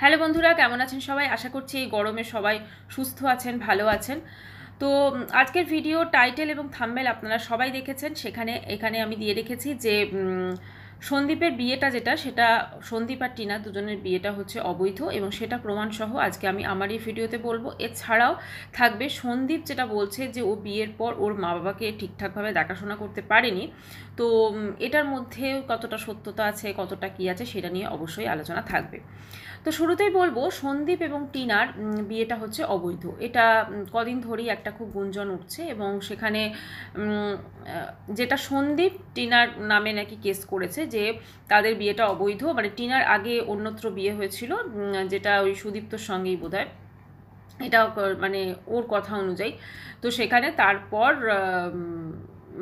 Hello বন্ধুরা, কেমন আছেন সবাই? আশা করছি এই গরমে সবাই সুস্থ আছেন, ভালো আছেন। তো আজকের ভিডিও টাইটেল এবং থাম্বনেল আপনারা সবাই দেখেছেন। এখানে আমি দিয়ে রেখেছি যে সন্দীপের বিয়েটা সেটা সন্দীপ আর টিনা দুজনের বিয়েটা হচ্ছে অবৈধ, এবং সেটা প্রমাণসহ আজকে আমি আমার এই ভিডিওতে বলবো। এছাড়াও থাকবে সন্দীপ যেটা বলছে যে ও বিয়ের পর ওর মা বাবাকে ঠিকঠাকভাবে দেখাশোনা করতে পারেনি। তো এটার মধ্যে কতটা সত্যতা আছে, কতটা কী আছে, সেটা নিয়ে অবশ্যই আলোচনা থাকবে। তো শুরুতেই বলবো, সন্দীপ এবং টিনার বিয়েটা হচ্ছে অবৈধ। এটা কদিন ধরেই একটা খুব গুঞ্জন উঠছে, এবং সেখানে যেটা সন্দীপ টিনার নামে নাকি কেস করেছে যে তাদের বিয়েটা অবৈধ। মানে টিনার আগে অন্যত্র বিয়ে হয়েছিল, যেটা ওই সুদীপ্তর সঙ্গেই বোধহয়, এটা মানে ওর কথা অনুযায়ী। তো সেখানে তারপর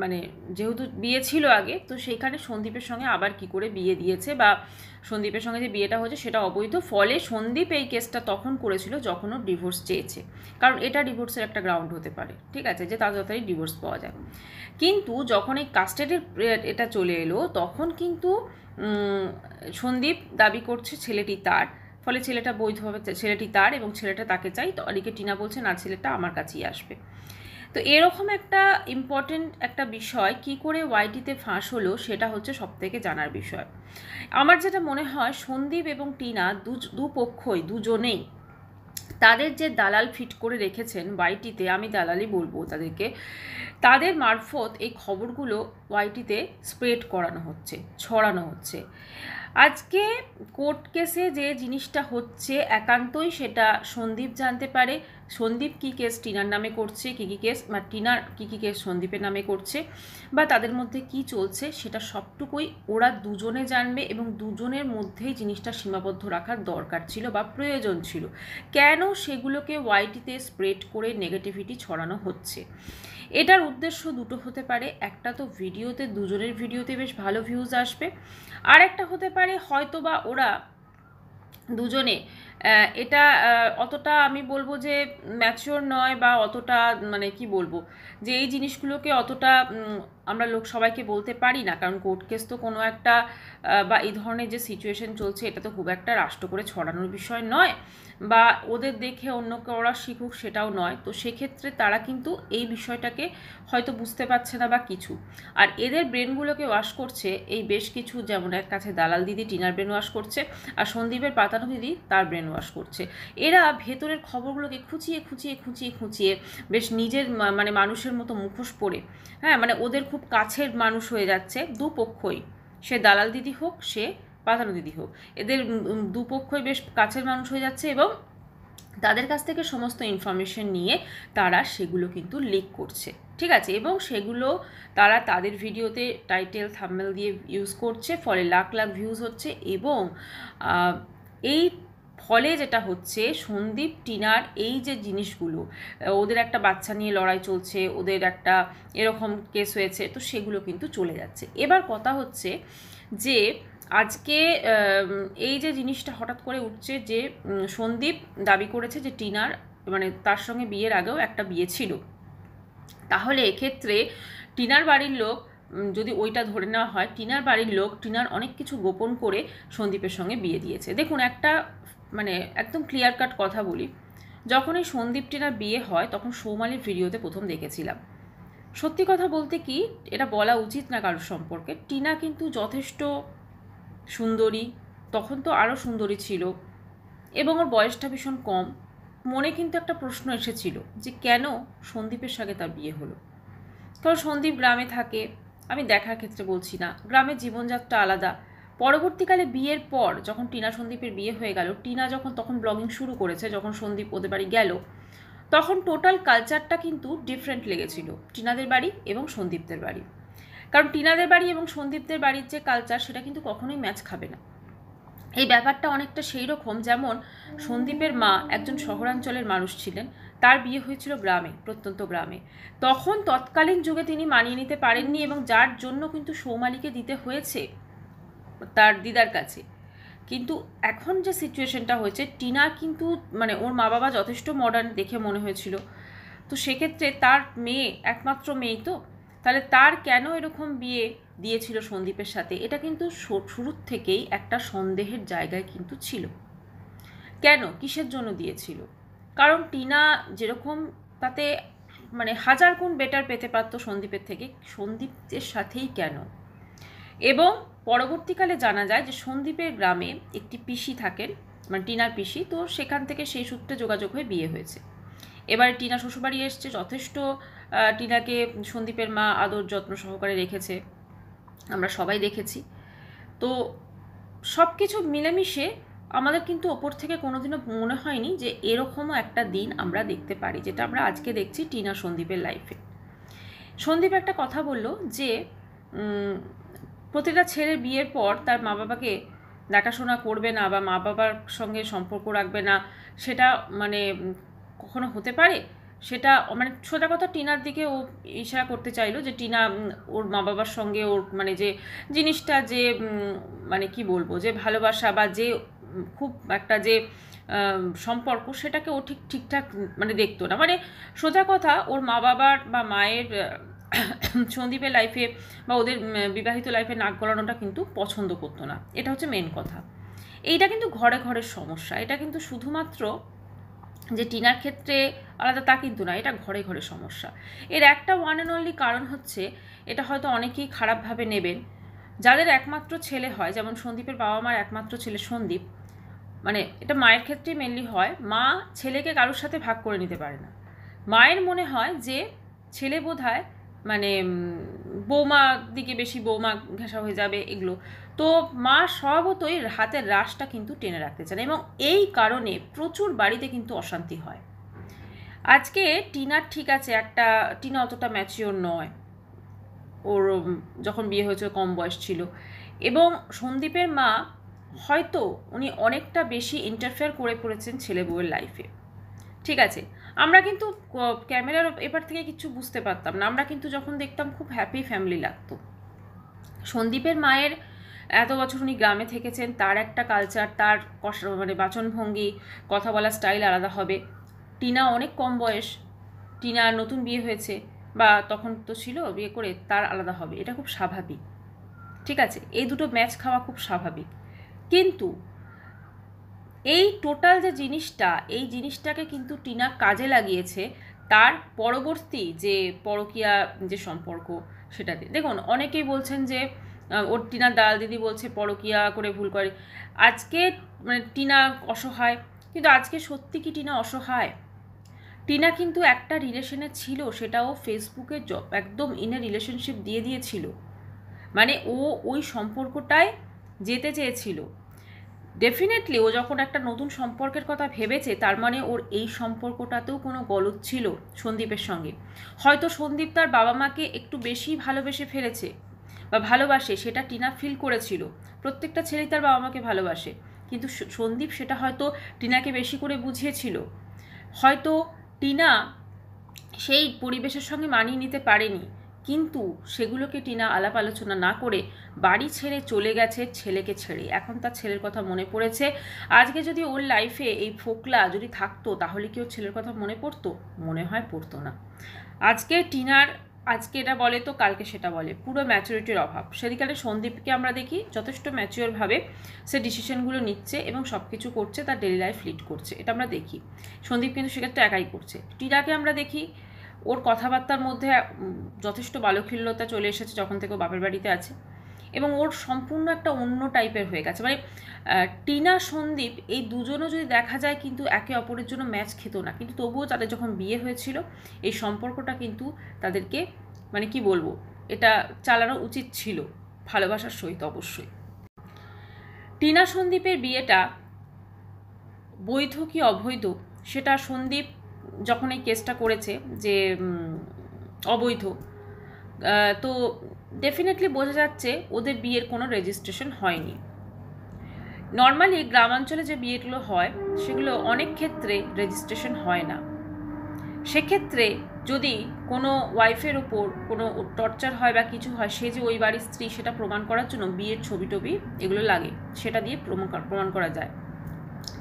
মানে যেহেতু বিয়ে ছিল আগে, তো সেইখানে সন্দীপের সঙ্গে আবার কি করে বিয়ে দিয়েছে, বা সন্দীপের সঙ্গে যে বিয়েটা হয়েছে সেটা অবৈধ। ফলে সন্দীপ এই কেসটা তখন করেছিল যখন ও ডিভোর্স চেয়েছে, কারণ এটা ডিভোর্সের একটা গ্রাউন্ড হতে পারে, ঠিক আছে, যে তাড়াতাড়ি ডিভোর্স পাওয়া যায়। কিন্তু যখন এই কাস্টাডির এটা চলে এলো, তখন কিন্তু সন্দীপ দাবি করছে ছেলেটি তার। ফলে ছেলেটা বৈধভাবে, ছেলেটি তার এবং ছেলেটা তাকে চাই। তো এদিকে টিনা বলছে না, ছেলেটা আমার কাছেই আসবে। তো এরকম একটা ইম্পর্টেন্ট একটা বিষয় কি করে ওয়াইটিতে ফাঁস হলো, সেটা হচ্ছে সবথেকে জানার বিষয়। আমার যেটা মনে হয়, সন্দীপ এবং টিনা দুপক্ষই, দুজনেই তাদের যে দালাল ফিট করে রেখেছেন ওয়াইটিতে, আমি দালালই বলবো তাদেরকে, তাদের মারফত এই খবরগুলো ওয়াইটিতে স্প্রেড করানো হচ্ছে, ছড়ানো হচ্ছে। আজকে কোর্ট কেসে যে জিনিসটা হচ্ছে, একান্তই সেটা সন্দীপ জানতে পারে। সন্দীপ কী কেস টিনার নামে করছে, কী কী কেস, বা টিনার কী কী কেস সন্দীপের নামে করছে, বা তাদের মধ্যে কি চলছে, সেটা সবটুকুই ওরা দুজনে জানবে। এবং দুজনের মধ্যেই জিনিসটা সীমাবদ্ধ রাখার দরকার ছিল বা প্রয়োজন ছিল। কেন সেগুলোকে ওয়াইটিতে স্প্রেড করে নেগেটিভিটি ছড়ানো হচ্ছে? এটার উদ্দেশ্য দুটো হতে পারে। একটা তো ভিডিওতে, দুজনের ভিডিওতে বেশ ভালো ভিউজ আসবে। আর একটা হতে পারে হয়তো বা ওরা দুজনে এটা অতটা, আমি বলবো যে ম্যাচিওর নয়, বা অতটা মানে কি বলবো, যে এই জিনিসগুলোকে অতটা আমরা সবাইকে বলতে পারি না। কারণ কোর্ট কেস তো কোনো একটা বা এই ধরনের যে সিচুয়েশন চলছে, এটা তো খুব একটা রাষ্ট্র করে ছড়ানোর বিষয় নয়, বা ওদের দেখে অন্য ওরা শিখুক সেটাও নয়। তো সেক্ষেত্রে তারা কিন্তু এই বিষয়টাকে হয়তো বুঝতে পারছে না বা কিছু। আর এদের ব্রেনগুলোকে ওয়াশ করছে এই বেশ কিছু, যেমন এক কাছে দালাল দিদি টিনার ব্রেন ওয়াশ করছে, আর সন্দীপের পাতানো দিদি তার ব্রেন ওয়াশ করছে। এরা ভেতরের খবরগুলোকে খুঁচিয়ে খুঁচিয়ে খুঁচিয়ে খুঁচিয়ে বেশ নিজের মানে মানুষের মতো মুখোশ পরে, হ্যাঁ, মানে ওদের খুব কাছের মানুষ হয়ে যাচ্ছে দুপক্ষই। সে দালাল দিদি হোক, সে পাতানো দিদি হোক, এদের দুপক্ষই বেশ কাছের মানুষ হয়ে যাচ্ছে, এবং তাদের কাছ থেকে সমস্ত ইনফরমেশন নিয়ে তারা সেগুলো কিন্তু লিক করছে, ঠিক আছে। এবং সেগুলো তারা তাদের ভিডিওতে টাইটেল থাম্বনেল দিয়ে ইউজ করছে, ফলে লাখ লাখ ভিউজ হচ্ছে। এবং এই ফলে যেটা হচ্ছে, সন্দীপ টিনার এই যে জিনিসগুলো, ওদের একটা বাচ্চা নিয়ে লড়াই চলছে, ওদের একটা এরকম কেস হয়েছে, তো সেগুলো কিন্তু চলে যাচ্ছে। এবার কথা হচ্ছে যে আজকে এই যে জিনিসটা হঠাৎ করে উঠছে, যে সন্দীপ দাবি করেছে যে টিনার, মানে তার সঙ্গে বিয়ের আগেও একটা বিয়ে ছিল। তাহলে এক্ষেত্রে টিনার বাড়ির লোক, যদি ওইটা ধরে নেওয়া হয়, টিনার বাড়ির লোক টিনার অনেক কিছু গোপন করে সন্দীপের সঙ্গে বিয়ে দিয়েছে। দেখুন, একটা মানে একদম ক্লিয়ার কাট কথা বলি, যখন এই সন্দীপ টিনার বিয়ে হয়, তখন সৌমালির ভিডিওতে প্রথম দেখেছিলাম। সত্যি কথা বলতে কি, এটা বলা উচিত না কারোর সম্পর্কে, টিনা কিন্তু যথেষ্ট সুন্দরী, তখন তো আরও সুন্দরী ছিল, এবং ওর বয়সটা ভীষণ কম। মনে কিন্তু একটা প্রশ্ন এসেছিল যে কেন সন্দীপের সঙ্গে তার বিয়ে হলো। কারণ সন্দীপ গ্রামে থাকে, আমি দেখার ক্ষেত্রে বলছি না, গ্রামের জীবনযাত্রা আলাদা। পরবর্তীকালে বিয়ের পর যখন টিনা সন্দীপের বিয়ে হয়ে গেল, টিনা তখন ব্লগিং শুরু করেছে, যখন সন্দীপ ওদের বাড়ি গেল, তখন টোটাল কালচারটা কিন্তু ডিফারেন্ট লেগেছিল টিনাদের বাড়ি এবং সন্দীপদের বাড়ি। কারণ টিনাদের বাড়ি এবং সন্দীপদের বাড়ির যে কালচার, সেটা কিন্তু কখনোই ম্যাচ খাবে না। এই ব্যাপারটা অনেকটা সেই রকম, যেমন সন্দীপের মা একজন শহরাঞ্চলের মানুষ ছিলেন, তার বিয়ে হয়েছিল গ্রামে, প্রত্যন্ত গ্রামে। তখন তৎকালীন যুগে তিনি মানিয়ে নিতে পারেননি, এবং যার জন্য কিন্তু সৌমালিকে দিতে হয়েছে তার দিদার কাছে। কিন্তু এখন যে সিচুয়েশনটা হয়েছে, টিনা কিন্তু মানে ওর মা বাবা যথেষ্ট মডার্ন দেখে মনে হয়েছিল। তো সেক্ষেত্রে তার মেয়ে, একমাত্র মেয়ে, তো তাহলে তার কেন এরকম বিয়ে দিয়েছিল সন্দীপের সাথে, এটা কিন্তু শুরুর থেকেই একটা সন্দেহের জায়গায় কিন্তু ছিল। কেন, কিসের জন্য দিয়েছিল? কারণ টিনা যেরকম তাতে মানে 1000 গুণ বেটার পেতে পারতো সন্দীপের থেকে, সন্দীপের সাথেই কেন? এবং পরবর্তীকালে জানা যায় যে সন্দীপের গ্রামে একটি পিসি থাকেন, মানে টিনার পিসি, তো সেখান থেকে সেই সূত্রে যোগাযোগ হয়ে বিয়ে হয়েছে। এবার টিনা শ্বশুরবাড়ি এসছে, যথেষ্ট টিনাকে সন্দীপের মা আদর যত্ন সহকারে রেখেছে, আমরা সবাই দেখেছি। তো সব কিছু মিলেমিশে আমাদের কিন্তু ওপর থেকে কোনোদিনও মনে হয়নি যে এরকমও একটা দিন আমরা দেখতে পারি, যেটা আমরা আজকে দেখছি টিনা সন্দীপের লাইফে। সন্দীপ একটা কথা বলল যে প্রতিটা ছেলের বিয়ের পর তার মা বাবাকে দেখাশোনা করবে না বা মা বাবার সঙ্গে সম্পর্ক রাখবে না, সেটা মানে কখনো হতে পারে? সেটা মানে সোজা কথা টিনার দিকে ও ইশারা করতে চাইলো যে টিনা ওর মা বাবার সঙ্গে ওর মানে যে জিনিসটা, যে মানে কি বলবো, যে ভালোবাসা বা যে খুব একটা যে সম্পর্ক, সেটাকে ও ঠিকঠাক মানে দেখতো না। মানে সোজা কথা, ওর মা বাবার বা মায়ের সন্দীপের লাইফে বা ওদের বিবাহিত লাইফে নাক গলানোটা কিন্তু পছন্দ করতো না, এটা হচ্ছে মেন কথা। এইটা কিন্তু ঘরে ঘরের সমস্যা, এটা কিন্তু শুধুমাত্র যে টিনার ক্ষেত্রে আলাদা তা কিন্তু না, এটা ঘরে ঘরে সমস্যা। এর একটা ওয়ান অ্যান্ড অনলি কারণ হচ্ছে, এটা হয়তো অনেকেই খারাপভাবে নেবেন, যাদের একমাত্র ছেলে হয়, যেমন সন্দীপের বাবা মার একমাত্র ছেলে সন্দীপ, মানে এটা মায়ের ক্ষেত্রেই মেনলি হয়, মা ছেলেকে কারোর সাথে ভাগ করে নিতে পারে না। মায়ের মনে হয় যে ছেলে বোধহয় মানে বৌমা দিকে বেশি, বৌমা ঘেঁষা হয়ে যাবে এগুলো, তো মা স্বভাবতই হাতের রাশটা কিন্তু টেনে রাখতে চান, এবং এই কারণে প্রচুর বাড়িতে কিন্তু অশান্তি হয়। আজকে টিনার ঠিক আছে, একটা টিনা অতটা ম্যাচিওর নয়, ওর যখন বিয়ে হয়েছে কম বয়স ছিল, এবং সন্দীপের মা হয়তো উনি অনেকটা বেশি ইন্টারফেয়ার করে পড়েছেন ছেলে বউয়ের লাইফে। ঠিক আছে, আমরা কিন্তু ক্যামেরার এপার থেকে কিছু বুঝতে পারতাম না, আমরা কিন্তু যখন দেখতাম খুব হ্যাপি ফ্যামিলি লাগতো। সন্দীপের মায়ের এত বছর উনি গ্রামে থেকেছেন, তার একটা কালচার, তার মানে বাচনভঙ্গি, কথা বলার স্টাইল আলাদা হবে। টিনা অনেক কম বয়স, টিনা নতুন বিয়ে হয়েছে বা তখন তো ছিল বিয়ে করে, তার আলাদা হবে, এটা খুব স্বাভাবিক। ঠিক আছে, এই দুটো ম্যাচ খাওয়া খুব স্বাভাবিক। কিন্তু এই টোটাল যে জিনিসটা, এই জিনিসটাকে কিন্তু টিনা কাজে লাগিয়েছে তার পরবর্তী যে পরকীয়া যে সম্পর্ক সেটাতে। দেখুন, অনেকেই বলছেন যে ওর টিনার দাল দিদি বলছে পরকীয়া করে ভুল করে, আজকে মানে টিনা অসহায়, কিন্তু আজকে সত্যি কি টিনা অসহায়? টিনা কিন্তু একটা রিলেশনে ছিল, সেটাও ফেসবুকে একদম ইন এ রিলেশনশিপ দিয়ে দিয়েছিল, মানে ও ওই সম্পর্কটায় যেতে চেয়েছিল। ডেফিনেটলি ও যখন একটা নতুন সম্পর্কের কথা ভেবেছে, তার মানে ওর এই সম্পর্কটাতেও কোনো গলদ ছিল সন্দীপের সঙ্গে। হয়তো সন্দীপ তার বাবা মাকে একটু বেশি ভালোবেসে ফেলেছে বা ভালোবাসে, সেটা টিনা ফিল করেছিল। প্রত্যেকটা ছেলেই তার বাবা মাকে ভালোবাসে, কিন্তু সন্দীপ সেটা হয়তো টিনাকে বেশি করে বুঝিয়েছিল। হয়তো টিনা সেই পরিবেশের সঙ্গে মানিয়ে নিতে পারেনি, কিন্তু সেগুলোকে টিনা আলাপ আলোচনা না করে বাড়ি ছেড়ে চলে গেছে ছেলেকে ছেড়ে। এখন তার ছেলের কথা মনে পড়েছে। আজকে যদি ওর লাইফে এই ফোকলা যদি থাকতো, তাহলে কি ওর ছেলের কথা মনে পড়তো? মনে হয় পড়তো না। আজকে টিনার আজকে এটা বলে তো কালকে সেটা বলে, পুরো ম্যাচুরিটির অভাব। সেদিকে সন্দীপকে আমরা দেখি যথেষ্ট ম্যাচিওরভাবে সে ডিসিশনগুলো নিচ্ছে এবং সব কিছু করছে, তার ডেলি লাইফ লিড করছে, এটা আমরা দেখি। সন্দীপ কিন্তু সেক্ষেত্রে একাই করছে। টিনাকে আমরা দেখি ওর কথাবার্তার মধ্যে যথেষ্ট বালখিল্যতা চলে এসেছে যখন থেকে ও বাপের বাড়িতে আছে, এবং ওর সম্পূর্ণ একটা অন্য টাইপের হয়ে গেছে। মানে টিনা সন্দীপ এই দুজনও যদি দেখা যায় কিন্তু একে অপরের জন্য ম্যাচ খেত না, কিন্তু তবুও তাদের যখন বিয়ে হয়েছিল এই সম্পর্কটা কিন্তু তাদেরকে মানে কি বলবো, এটা চালানো উচিত ছিল ভালোবাসার সহিত অবশ্যই। টিনা সন্দীপের বিয়েটা বৈধ কি অবৈধ, সেটা সন্দীপ যখন এই কেসটা করেছে যে অবৈধ, তো ডেফিনেটলি বোঝা যাচ্ছে ওদের বিয়ের কোনো রেজিস্ট্রেশন হয়নি। নর্মালি গ্রামাঞ্চলে যে বিয়েগুলো হয় সেগুলো অনেক ক্ষেত্রে রেজিস্ট্রেশন হয় না। সেক্ষেত্রে যদি কোনো ওয়াইফের ওপর কোনো টর্চার হয় বা কিছু হয়, সে যে ওই বাড়ির স্ত্রী সেটা প্রমাণ করার জন্য বিয়ের ছবি টবি এগুলো লাগে, সেটা দিয়ে প্রমাণ করা যায়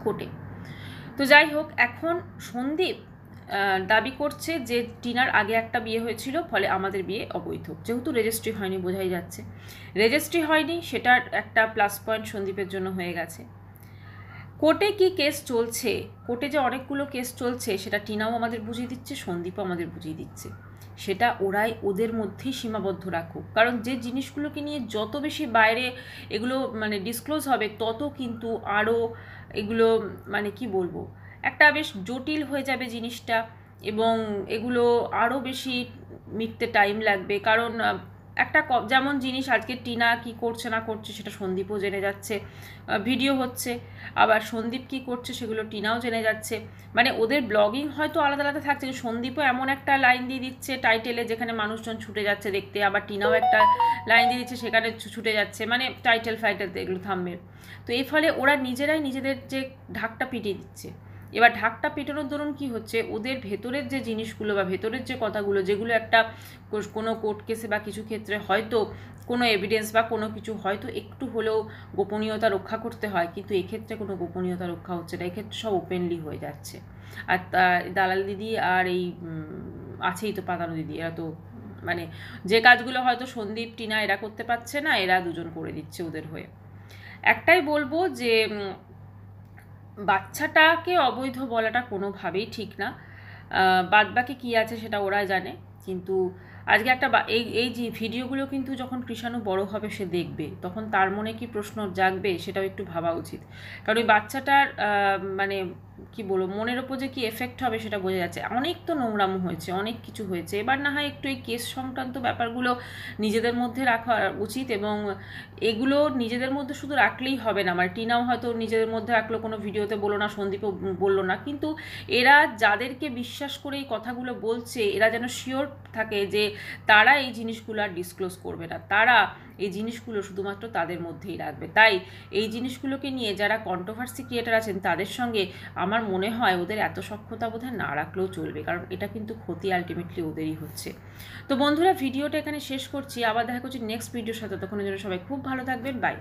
কোর্টে। তো যাই হোক, এখন সন্দীপ দাবি করছে যে টিনার আগে একটা বিয়ে হয়েছিল, ফলে আমাদের বিয়ে অবৈধ। যেহেতু রেজিস্ট্রি হয়নি, বোঝাই যাচ্ছে রেজিস্ট্রি হয়নি, সেটার একটা প্লাস পয়েন্ট সন্দীপের জন্য হয়ে গেছে। কোর্টে কি কেস চলছে, কোর্টে যে অনেকগুলো কেস চলছে সেটা টিনাও আমাদের বুঝিয়ে দিচ্ছে, সন্দীপও আমাদের বুঝিয়ে দিচ্ছে। সেটা ওরাই ওদের মধ্যেই সীমাবদ্ধ রাখুক, কারণ যে জিনিসগুলোকে নিয়ে যত বেশি বাইরে এগুলো মানে ডিসক্লোজ হবে তত কিন্তু আরও এগুলো মানে কি বলবো, একটা বেশ জটিল হয়ে যাবে জিনিসটা, এবং এগুলো আরও বেশি মিটতে টাইম লাগবে। কারণ একটা যেমন জিনিস আজকে টিনা কি করছে না করছে সেটা সন্দীপও জেনে যাচ্ছে, ভিডিও হচ্ছে, আবার সন্দীপ কি করছে সেগুলো টিনাও জেনে যাচ্ছে। মানে ওদের ব্লগিং হয়তো আলাদা আলাদা থাকছে, সন্দীপও এমন একটা লাইন দিয়ে দিচ্ছে টাইটেলে যেখানে মানুষজন ছুটে যাচ্ছে দেখতে, আবার টিনাও একটা লাইন দিয়ে দিচ্ছে সেখানে ছুটে যাচ্ছে, মানে টাইটেল ফাইটেল এগুলো থাম্বনেল। তো এর ফলে ওরা নিজেরাই নিজেদের যে ঢাকটা পিটিয়ে দিচ্ছে। এবার ঢাকটা পেটানোর দরুন কি হচ্ছে, ওদের ভেতরের যে জিনিসগুলো বা ভেতরের যে কথাগুলো যেগুলো একটা কোনো কোর্ট কেসে বা কিছু ক্ষেত্রে হয়তো কোনো এভিডেন্স বা কোনো কিছু হয়তো একটু হলেও গোপনীয়তা রক্ষা করতে হয়, কিন্তু এক্ষেত্রে কোনো গোপনীয়তা রক্ষা হচ্ছে না, এক্ষেত্রে সব ওপেনলি হয়ে যাচ্ছে। আর দালাল দিদি আর এই আছেই তো পাতানো দিদি, এরা তো মানে যে কাজগুলো হয়তো সন্দীপ টিনা এরা করতে পারছে না, এরা দুজন করে দিচ্ছে ওদের হয়ে। একটাই বলবো যে বাচ্চাটাকে অবৈধ বলাটা কোনোভাবেই ঠিক না, বাদবাকি কী আছে সেটা ওরা জানে। কিন্তু আজকে একটা এই যে ভিডিওগুলো কিন্তু যখন কৃষাণু বড় হবে সে দেখবে, তখন তার মনে কি প্রশ্ন জাগবে সেটাও একটু ভাবা উচিত। কারণ ওই বাচ্চাটার মানে কি বলবো মনের ওপর যে কী এফেক্ট হবে সেটা বোঝা যাচ্ছে। অনেক তো নোংরামো হয়েছে, অনেক কিছু হয়েছে, এবার না হয় একটু এই কেস সংক্রান্ত ব্যাপারগুলো নিজেদের মধ্যে রাখা উচিত, এবং এগুলো নিজেদের মধ্যে শুধু রাখলেই হবে না। মানে টিনাও হয়তো নিজেদের মধ্যে রাখলো, কোনো ভিডিওতে বললো না, সন্দীপও বললো না, কিন্তু এরা যাদেরকে বিশ্বাস করে এই কথাগুলো বলছে এরা যেন শিওর থাকে যে তারা এই জিনিসগুলো আর ডিসক্লোজ করবে না, তারা এই জিনিসগুলো শুধুমাত্র তাদের মধ্যেই রাখবে। তাই এই জিনিসগুলোকে নিয়ে যারা কন্ট্রোভার্সি ক্রিয়েটার আছেন তাদের সঙ্গে আমার মনে হয় ওদের এত সখ্যতা বোধহয় না রাখলেও চলবে, কারণ এটা কিন্তু ক্ষতি আলটিমেটলি ওদেরই হচ্ছে। তো বন্ধুরা, ভিডিওটা এখানে শেষ করছি, আবার দেখা করছি নেক্সট ভিডিওর সাথে। তখন জন্য সবাই খুব ভালো থাকবেন, বাই।